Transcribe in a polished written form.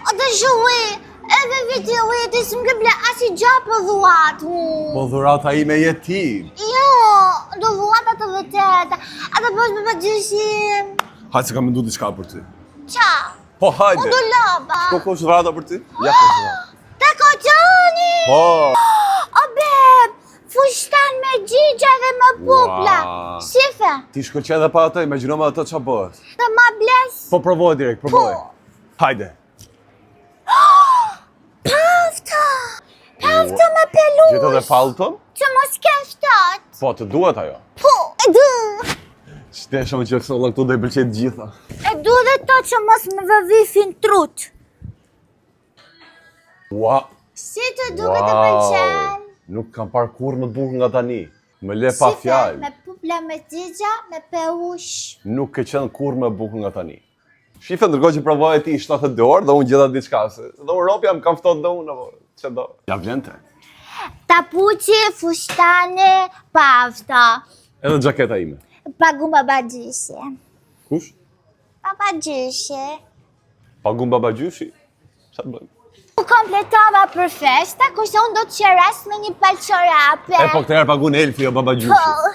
O të shuhi, edhe viti ujeti së më ble asi gjapë dhuat mu. Po dhurata ime je ti. Jo, do dhuata të vërteta. Ata bësh me përgjyshim. Hajde se kam mendu diçka për ty. Qa? Po hajde. Unë do laba. Shko kosh dhurata për ty? Ja kosh dhurata. Te koqoni! Po. O beb, fushtan me gjigja dhe me pupla. Ua. Shife, Ti shkëlqej edhe pa atë, imagjino me atë ç'a bëhet. të ma bles. Po provoj direkt, provoj. Po. Hajde. Pafta! Pafta me pelush. Gjithë edhe palton? Që mos keftat. Po, të duhet ajo. Po, e du. Shtesha me që kësolla këtu do i pëlqej të gjitha. E du dhe to që mos më vëvifin trut. Ua. Si të duke të pëlqen? Nuk kam parë kurrë më të bukur nga tani. Më le pa Shife, fjalë. me pupla me gjigja, me pelush. Nuk ke qenë kurrë më e bukur nga tani. Shife, ndërkohë që provoj ti 72 orë dhe unë gjeta diçka se. Dhe unë ropi jam kam ftohtë dhe unë apo ç'do. Do. Ja vlente. Tapuqi, fushtane, pafta. Edhe xhaketa ime. Pagu babagjyshe. Kush? Babagjyshe. Pagun babagjyshi. Ç'a bëjmë? U kompletova për festa, kurse unë do të qeras me një palçorape. E po këtë herë pagun Elfi o babagjyshi. Po.